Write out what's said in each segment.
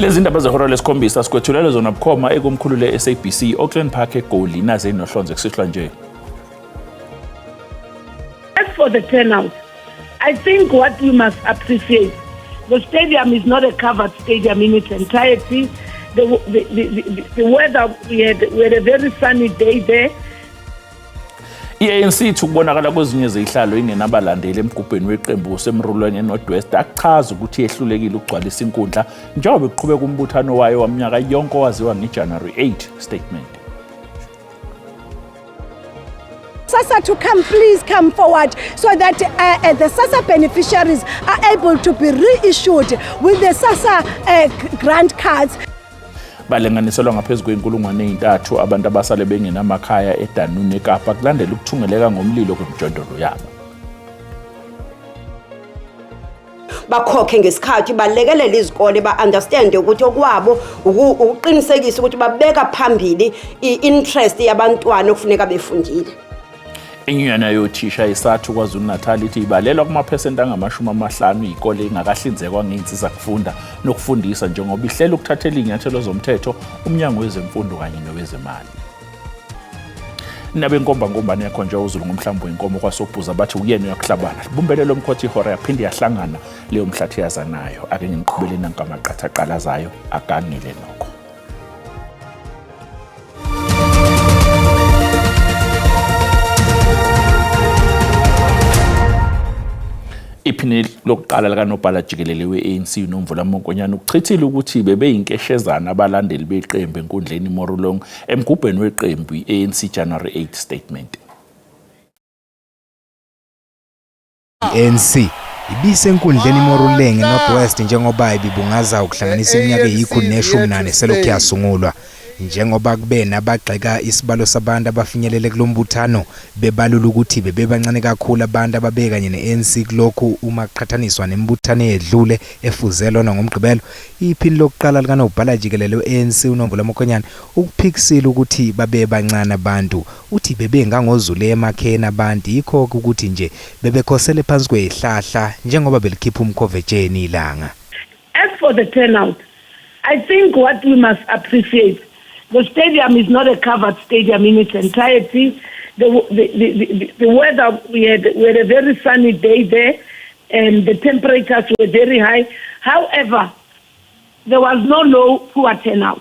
Lezi ndaba zehora lesikhombisa sikwethulele zona bukhoma ekumkhulu le-SABC Auckland Park eGoli naze nohlonze kusihlwa nje. As for the turnout, I think what we must appreciate, the stadium is not a covered stadium in its entirety. The weather, we had a very sunny day there. I-ANC ithi ukubonakala kwezinye zezihlalo ingenabalandeli emgubheni weqembu semrulweni eNorthwest akuchaza ukuthi yehlulekile ukugcwalisa inkundla njengoba iqhubeka umbuthano wayo waminyaka yonke owaziwa ngeJanuary 8 statement. SASSA to please come forward so that the SASSA beneficiaries are able to be reissued with the SASSA grant cards. Balenganiselwa ngaphezulu kwenkulungwane ezintathu abantu abasale bengenamakhaya eDanune eKapa kulandela ukuthungeleka ngomlilo kwemijondolo yabo. Bakhokhe ngesikhathi balekelele izikole ba-understand ukuthi okwabo ukuqinisekisa ukuthi babeka phambili i-interest yabantwana okufuneka befundile. Inyunyana yothisha isathu KwaZulu-Natal ithi ibalelwa kumaphesenti angama-50 izikole ingakahlinzekwa ngeinsiza kufunda nokufundisa njengoba ihlela ukuthathela inyathelo zomthetho umnyango wezemfundo kanye nowezemali. Nabenkombankombane yakhonjwa uZulu ngomhlambo wenkomo kwaSobhuza bathi uyena uyakuhlabana. Libumbele lomkhothi ihora yaphinde yahlangana leyo mhlathi yazanayo ake ngiqhubele nankamaqatha aqalazayo akangile nokho. Iphini lokuqala likaNobhala Jikelele we-ANC uNomvula Mokonyane ukuchithile ukuthi bebeyinkeshezana abalandeli beqembu enkundleni Morulong emgubheni weqembu i-ANC January 8 statement. ANC ibisenkundleni Morulong eNorthwest njengoba ibibungaza ukuhlanganisa iminyaka eyi-14 selokhu yasungulwa. Njengoba kube nabagxeka isibalo sabantu abafinyelele kulombuthano bebalula ukuthi bebebancane kakhulu abantu ababeka kanye ne-ANC kulokhu uma kuqhathaniswa nembuthano edlule efuzelwa ngomgqibelo. Iphini lokuqala likaNobhala Jikelele we-ANC uNomvula Mokonyane ukuphikisile ukuthi babebancane abantu uthi bebengangozulu emakhena abantu yikho ukuthi nje bebekhosele phansi kwehlahla njengoba belikhipha umkhovetsheni ilanga. As for the turnout, I think what we must appreciate, the stadium is not a covered stadium in its entirety. The weather, we had a very sunny day there, and the temperatures were very high. However, there was no low poor turnout,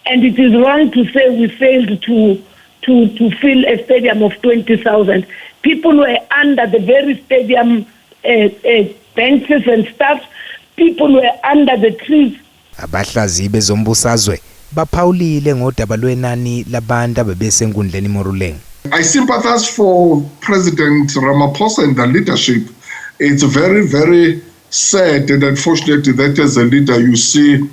and it is wrong to say we failed to fill a stadium of 20,000. People were under the very stadium benches and stuff. People were under the trees. Abahlaziyi bezombusazwe baphawulile ngodaba lwenani labantu abebesenkundleni Moruleng. I sympathize for President Ramaphosa and the leadership. It's very, very sad and unfortunate that as a leader you see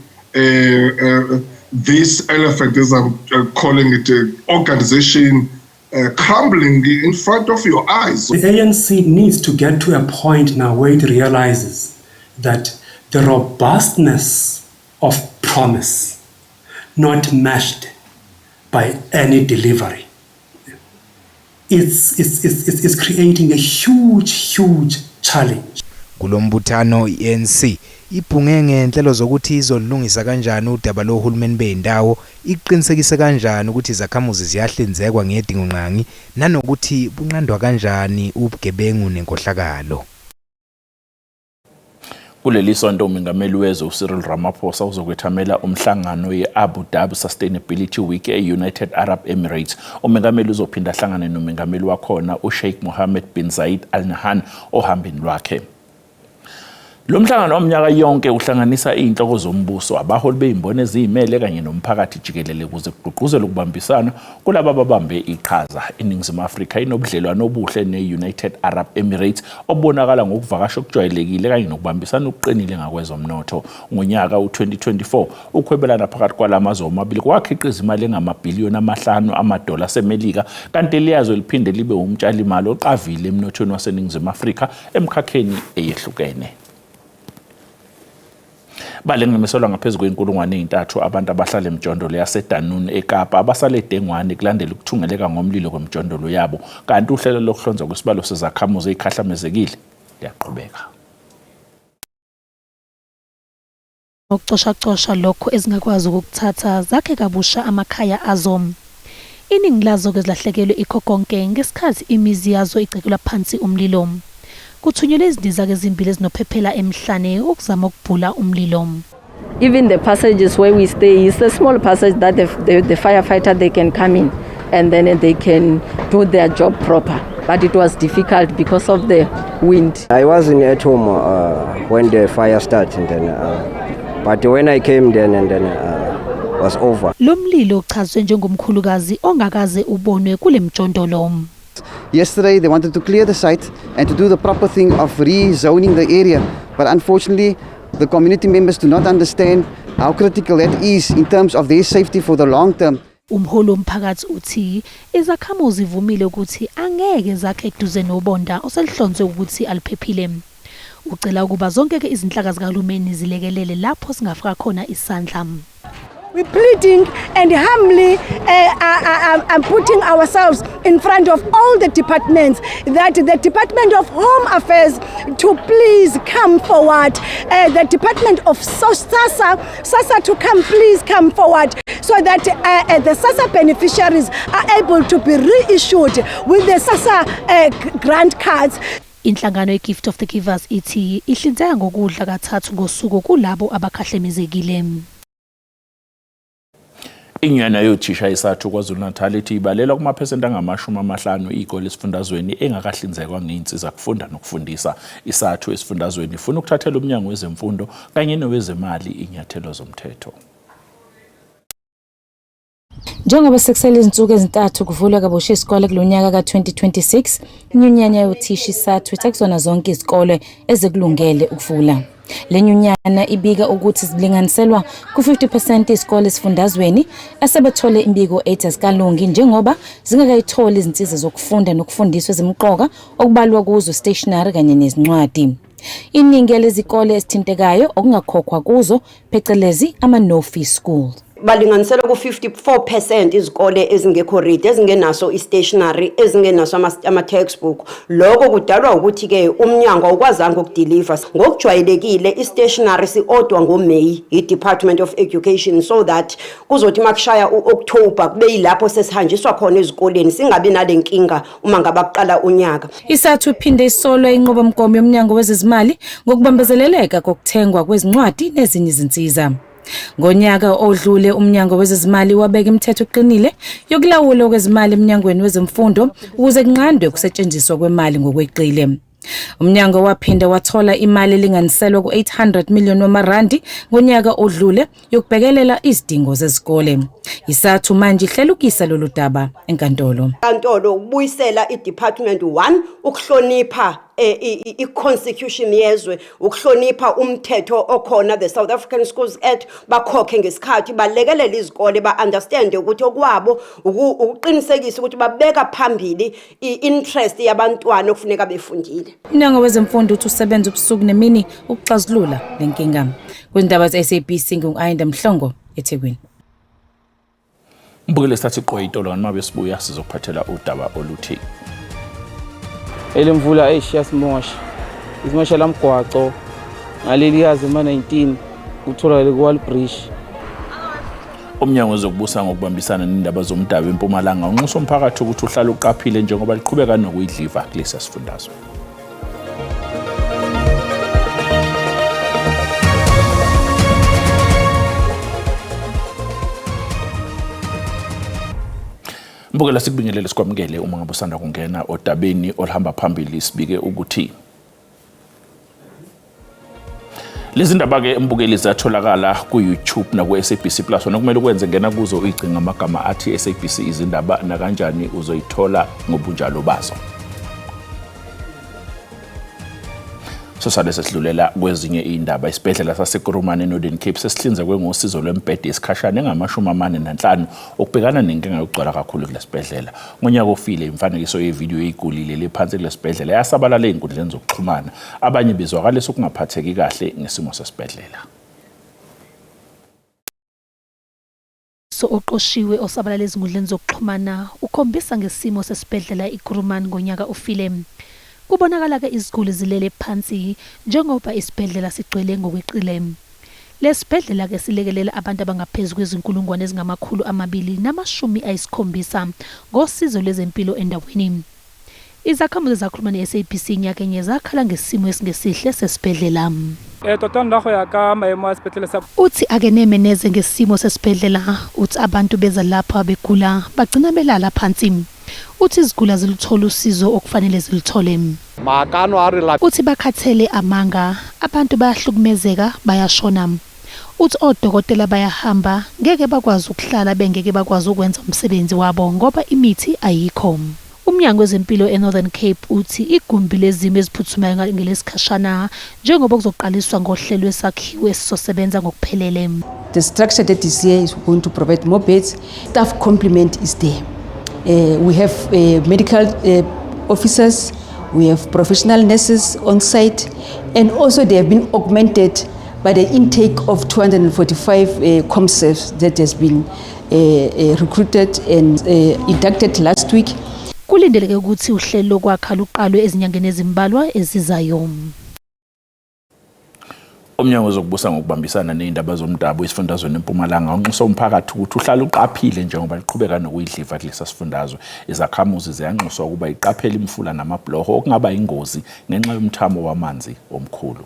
this elephant, as I'm calling it, organization crumbling in front of your eyes. The ANC needs to get to a point now where it realizes that the robustness of promise not matched by any delivery. It's creating a huge challenge. Kulombuthano i-ANC ibhunge ngenhlelo zokuthi izolungisa kanjani udaba lohulumeni beyindawo iqinisekise kanjani ukuthi izakhamuzi ziyahlinzekwa ngedingonqangi nanokuthi bunqandwa kanjani ubugebengu nenkohlakalo. Kuleli sonto umengameli wezwe uCyril Ramaphosa uzokwethamela umhlangano ye-Abu Dhabi Sustainability Week e-United Arab Emirates. Umengameli uzophinda ahlangane nomengameli wakhona uSheikh Mohammed bin Zayed Al Nahyan ohambeni lwakhe. Lo mhlangano waminyaka yonke uhlanganisa izinhloko zombuso, abaholi bezimboni ezimele kanye nomphakathi jikelele ukuze kugqugquzelwe ukubambisana kulabo ababambe iqhaza. INingizimu Afrika inobudlelwano obuhle ne-United Arab Emirates obonakala ngokuvakasha okujwayelekile kanye nokubambisana okuqinile ngakwezomnotho. Ngonyaka u-2024 ukhwebelana phakathi kwalamazwe omabili kwakhiqiza imali engamabhiliyoni amahlanu amadola asemelika, kanti liyazwe liphinde libe umtshali imali oqavile emnothweni waseNingizimu Afrika emkhakheni eyehlukene. Balenganiselwa ngaphezulu kwenkulungwane ezintathu abantu abahlala emijondolo yaseDanune eKapa abasale eDengwane kulandela ukuthungeleka ngomlilo kwemijondolo yabo, kanti uhlelo lokuhlonza kwesibalo sezakhamuzi ezikhahlamezekile liyaqhubeka. Ukucoshacosha lokho ezingakwazi ukukuthatha zakhe kabusha amakhaya azo. Iningi lazo ke zilahlekelwe ikho konke ngesikhathi imizi yazo icekelwa phansi umlilo. Kuthunyelwe izindiza ke ezimbili ezinophephela emhlane ukuzama ukubhula umlilo. Even the passages where we stay is a small passage that the firefighter they can come in and then they can do their job proper. But it was difficult because of the wind. I wasn't at home when the fire started, and then, but when I came then and then was over. Lo mlilo uchazwe njengomkhulukazi ongakaze ubonwe kule mjondolo. Yesterday they wanted to clear the site and to do the proper thing of rezoning the area, but unfortunately the community members do not understand how critical that is in terms of their safety for the long term. Umholo womphakathi uthi izakhamuzi zivumile ukuthi angeke zakhe eduze nobonda oselihlonzwe ukuthi aliphephile. Ucela ukuba zonke ke izinhlaka zikahulumeni zilekelele lapho singafika khona isandla. We're pleading and humbly putting ourselves in front of all the departments, that the Department of Home Affairs to please come forward, the Department of SASSA to please come forward, so that the SASSA beneficiaries are able to be reissued with the SASSA grant cards. Inhlangano ye-Gift of the Givers ithi ihlinzeka ngokudla kathathu ngosuku kulabo abakhahlemezekile. Inyana yothisha isathu KwaZulu-Natal ithi ibalela kumaphesenti angama-50 izikole esifundazweni engakahlinzekwa ngeinsiza kufunda nokufundisa. Isathu esifundazweni ifuna ukuthathela umnyango wezemfundo kanye nowezemali inyathelo zomthetho. Njengoba sekusele izinsuku ezintathu kuvulwa kabusha isikole kulonyaka ka2026, inyunyana yothisha isathu itakuzona zonke izikole ezikulungele ukuvula. Le nyunyana ibika ukuthi zilinganiselwa ku50% izikole esifundazweni asebethole imbiko 8 ezikalungi njengoba zingakayitholi izinsiza zokufunda nokufundiswa ezimqoka okubalwa kuzo stationery kanye nezincwadi. Iningi lezikole esithintekayo okungakhokhwa kuzo phecelezi ama-no-fee schools. Balinganisela ku-54% izikole ezingekho ready, ezingenaso i-stationery, ezingenaso ama-textbook. Lokho kudalwa ukuthi ke umnyango awukwazanga ukudeliver. Ngokujwayelekile i-stationery siodwa ngoMay i-Department of Education, so that kuzothi makushaya u-October kube yilapho sesihanjiswa khona ezikoleni singabe nalenkinga uma ngabaqala unyaka. Isathu iphinde isolwa inqubomgomo yomnyango wezezimali ngokubambezeleleka kokuthengwa kwezincwadi nezinye izinsiza. Ngonyaka odlule umnyango wezezimali wabeka imithetho eqinile yokulawula kwezimali emnyangweni wezemfundo ukuze kunqandwe ukusetshenziswa kwemali ngokweqile. Umnyango waphinda wathola imali elinganiselwa ku800 million wamarandi ngonyaka odlule yokubhekelela izidingo zezikole. Isathu manje ihlelukisa lolu daba enkantolo. Inkantolo ubuyisela i-Department 1 ukuhlonipha i-constitution yezwe, ukuhlonipha umthetho okhona, the South African Schools Act, bakhokhe ngesikhathi balekelela izikole ba-understand ukuthi okwabo ukuqinisekisa ukuthi babeka phambili i-interest yabantwana okufuneka befundile. Umnyango wezemfundo uthi usebenza ubusuku nemini ukuxazulula le nkinga. Kwindaba ze-SABC ngu-Ayinda Mhlongo eThekwini. Mbukele sathi qoyitolo ngamabe sibuya sizokuphathela udaba oluthi elimvula eyishiyasimosha isimosha lamgwaco ngaleli yazi ma-19 kutholakale kuWalbridge. Umnyango wezokubusa ngokubambisana nendaba zomdabu eMpumalanga unxusa umphakathi ukuthi uhlale uqaphile njengoba liqhubeka nokuyidliva kulesi sifundazwe. Mbukela sikubingelele sikwamukele uma ngabe usanda kungena odabeni olihamba phambili sibike ukuthi lezi ndaba ke mbukeli zatholakala ku YouTube na ku SABC Plus nokumele ukwenze ngena kuzo uyicinga amagama athi SABC izindaba na kanjani uzoyithola ngobunjalo bazo. Sosale sesidlulela kwezinye indaba isibhedlela saseKurumane eNorthern Cape sesihlinzekwe ngosizo lwembhede esikhashana engama-45 ukubhekana nenkinga yokugcwala kakhulu kulesibhedlela. Ngonyaka ofile imfanekiso yevideo eyigulile lephansi kulesibhedlela yasabalala einkundleni zokuxhumana, abanye bezwakalisa ukungaphatheki kahle ngesimo sesibhedlela. Oqoshiwe osabalala ezingudleni zokuxhumana ukhombisa ngesimo sesibhedlela iKurumane ngonyaka ofile. Kubonakala ke iziguli zilele phansi njengoba isibhedlela sigcwele ngokweqile. Lesibhedlela ke silekelela abantu abangaphezulu kwezinkulungwane ezingama-270 ngosizo lwezempilo endaweni. Izakhamuzi zakhuluma ne-SABC nyakenye zakhala ngesimo esingesihle sesibhedlela. Uthi ake nemeneze ngesimo sesibhedlela, uthi abantu beza lapha begula bagcina belala phansi. Uthi izigula ziluthola usizo okufanele zilithole. Uthi bakhathele amanga, abantu bayahlukumezeka, bayashona. Uthi odokotela bayahamba, ngeke bakwazi ukuhlala bengeke bakwazi ukwenza umsebenzi wabo ngoba imithi ayikho. Umnyango wezempilo eNorthern Cape uthi igumbi lezimo eziphuthumayo ngelesikhashana njengoba kuzoqaliswa ngohlelo lwesakhiwo esizosebenza ngokuphelele. The structure that is here is going to provide more beds. Staff complement is there. We have medical officers, we have professional nurses on site, and also they have been augmented by the intake of 245 ComServes that has been recruited and inducted last week. Kulindeleke ukuthi uhlelo lokwakha luqalwe ezinyangeni ezimbalwa ezizayo. Umnyango wezokubusa ngokubambisana nezindaba zomdabu esifundazweni eMpumalanga unxusa umphakathi ukuthi uhlale uqaphile njengoba liqhubeka nokuyidliva kulesa sifundazwe. Izakhamuzi ziyanxuswa ukuba iqaphele imfula namabloho okungaba ingozi ngenxa yomthamo wamanzi omkhulu.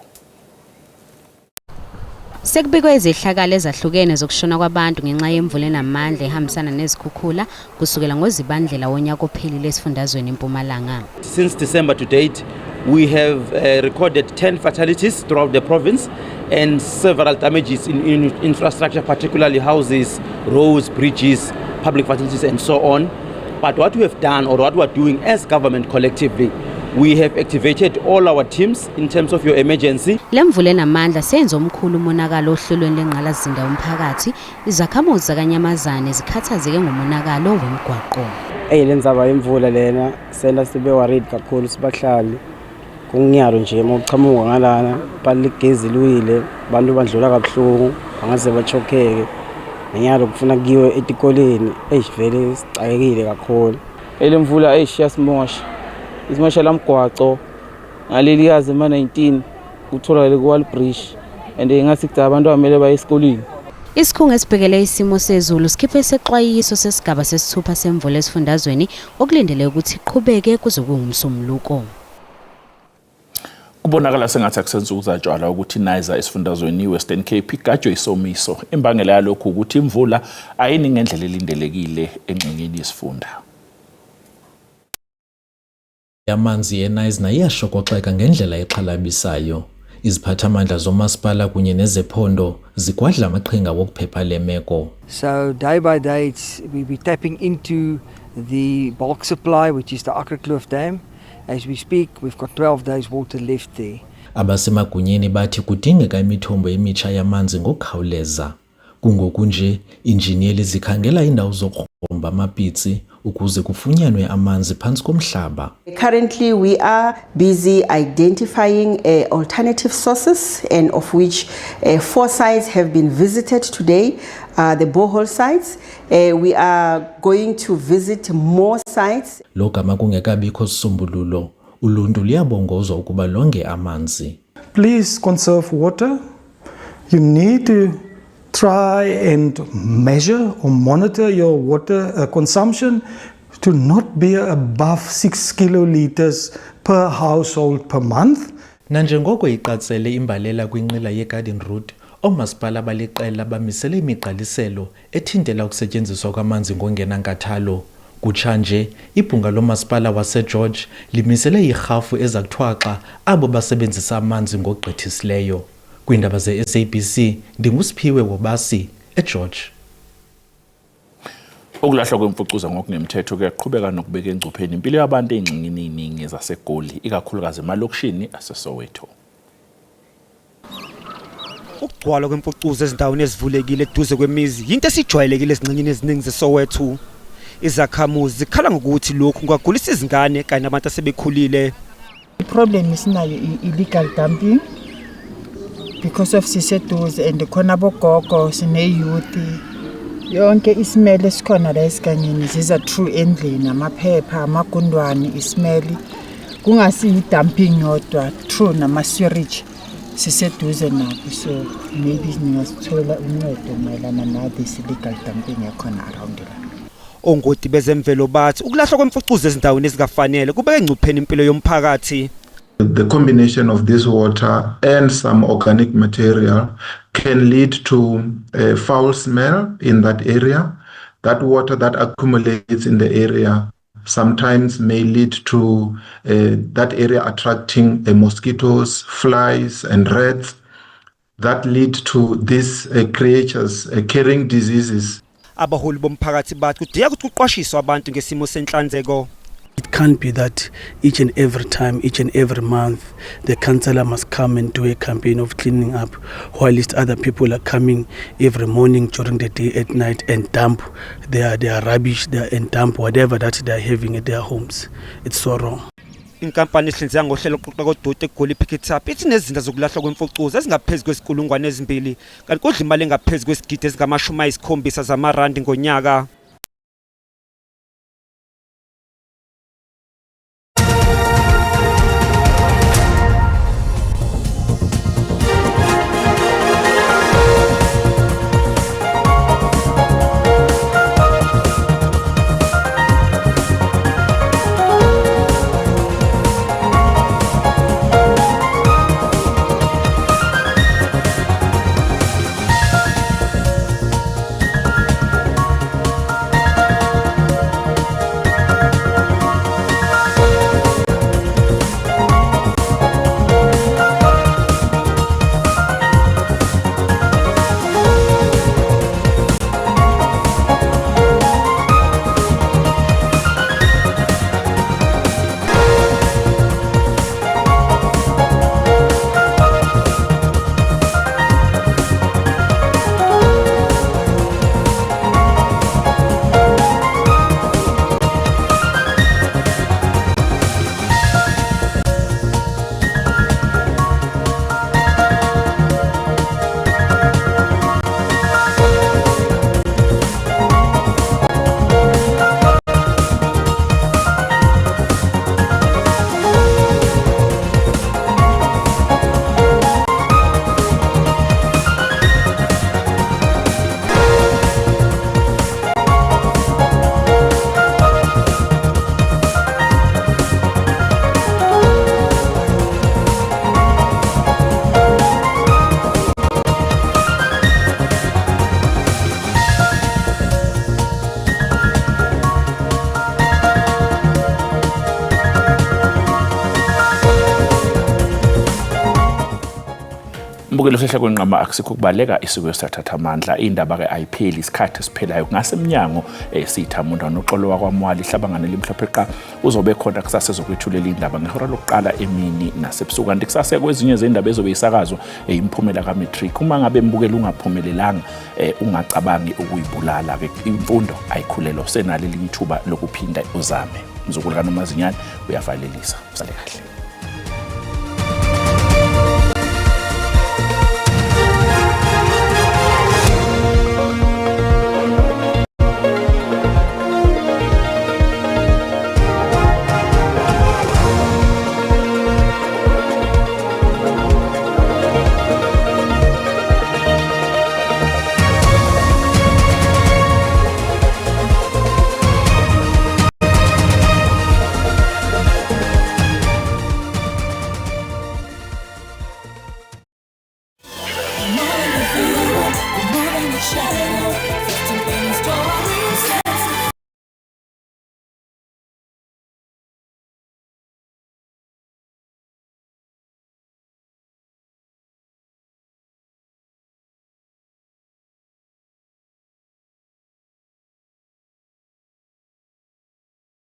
Sekubikwe izehlakalo ezahlukene zokushona kwabantu ngenxa yemvula enamandla ehambisana nezikhukhula kusukela ngoZibandlela wonyaka ophelile esifundazweni eMpumalanga. Since December to date, we have recorded 10 fatalities throughout the province and several damages in infrastructure, particularly houses, roads, bridges, public facilities and so on. But what we have done, or what we are doing as government collectively, we have activated all our teams in terms of your emergency. Lemvula enamandla senzo omkhulu umonakalo ohlelweni lengqalasizinda yomphakathi, izakhamuzi zakanyamazane zikhathazeke ngomonakalo wemigwaqo. Lenzaba imvula lena sena sibe worried kakhulu sibahlali. Kungiyalo nje mochamuka ngalana baligezi liwile abantu bandlula kabuhlungu bangaze bachokeke. Ngiyalo kufuna kiwe etikoleni vele sicakekile kakhulu. Lemvula eyishiyasimosha. Isimosha lamgwaqo ngaleli yazi ma-19 utholakele kuWall Bridge and ngasi kuthi abantu amele baye esikoleni. Isikhungo esibhekele isimo sezulu sikhiphe sexwayiso sesigaba sesithupha semvula esifundazweni okulindele ukuthi iqhubeke kuze kungumsombuluko. Kubonakala sengathi akusenza ukuzatshwala ukuthi nayiza esifundazweni Western Cape igajwe isomiso. Imbangela yalokhu ukuthi imvula ayini ngendlela elindelekile engxenyeni yesifunda. Yamanzi yeNice iyashokoxeka ngendlela exhalabisayo. Iziphathamandla zomasipala kunye nezephondo zigwadla amaqhinga wokuphepha lemeko. So day by day we be tapping into the bulk supply, which is the Akkerkloof Dam. As we speak, we've got 12 days water left there. Abasemagunyeni bathi kudingeka imithombo emitsha yamanzi ngokukhawuleza. Kungoku nje injiniyeli zikhangela indawo zokugromba amapitsi ukuze kufunyanwe amanzi phansi komhlaba. Currently we are busy identifying alternative sources, and of which 4 sites have been visited today, the borehole sites. We are going to visit more sites. Lo gama kungekabikho sisombululo, uluntu liyabongozwa ukuba longe amanzi. Please conserve water. You need to try and measure or monitor your water consumption to not be above 6 kiloliters per household per month. Nanjengoko iqatsele imbalela kwinqila yeGarden Route, omasipala baliqela bamisele imigqaliselo ethintela ukusetyenziswa kwamanzi ngongenankathalo. Kutshanje ibhunga lomasipala waseGeorge limisele irhafu ezakuthwaxa abo basebenzisa amanzi ngokugqithisileyo. Kwindaba ze-SABC ndingusiphiwe wobasi eGeorge. Ukulahlwa kwemfucuza ngokunemthetho kuyaqhubeka nokubeka engcupheni impilo yabantu ezingxingini eziningi zaseGoli, ikakhulukazi emalokishini aseSoweto. Ukugcwala kwemfucuza ezindaweni ezivulekile eduze kwemizi yinto esijwayelekile ezingxingini eziningi zeSoweto. Izakhamuzi zikhala ngokuthi lokhu kungagulisa izingane kanye nabantu asebekhulile. Problem isinayo illegal dumping because of siseduze and khona bogogo sine youth. Yonke isimele sikhona la esigangeni ziza true endlini amaphepha amagundwane isimeli kungasi dumping yodwa true nama sewage siseduze nabo, so maybe ningasithola uncedo mayelana na this illegal dumping ekhona around la. Ongoti bezemvelo bathi ukulahlwa kwemfucuza ezindaweni ezingafanele kubeka engcupheni impilo yomphakathi. The combination of this water and some organic material can lead to a foul smell in that area. That water that accumulates in the area sometimes may lead to that area attracting mosquitoes, flies, and rats that lead to these creatures carrying diseases. Abaholi bomphakathi bathi kudinga ukuthi kuqwashiswe abantu ngesimo senhlanzeko. It can't be that each and every time, each and every month, the councillor must come and do a campaign of cleaning up, whilst other people are coming every morning, during the day, at night, and dump their rubbish and dump whatever that they are having at their homes. It's so wrong. Inkampani ehlinzeka ngohlelo lokuqoqa kodoti eGoli Pick It Up ithi nezinto zokulahlwa kwemfucuza ezingaphezulu kwesikulungwane ezimbili kanti kudla imali engaphezulu kwesigidi ezingama-70 zamarandi ngonyaka. Mbukelo sehla kwenqama akusikho kubaleka isiko esathatha amandla indaba ke ayipheli isikhathi siphelayo ngasemnyango sithamunda noxolo wakwamwali ihlabangane limhlophe qa uzobe khona kusasa ezokwethulela indaba ngehora lokuqala emini nasebusuku kanti kusasa kwezinye zendaba ezobe isakazwa imphumela kaMatric uma ngabe mbukelo ungaphumelelanga ungacabangi ukuyibulala ke imfundo ayikhulelo senalo lithuba lokuphinda uzame mzukulu kaNomazinyane uyavalelisa usale kahle. Shadow.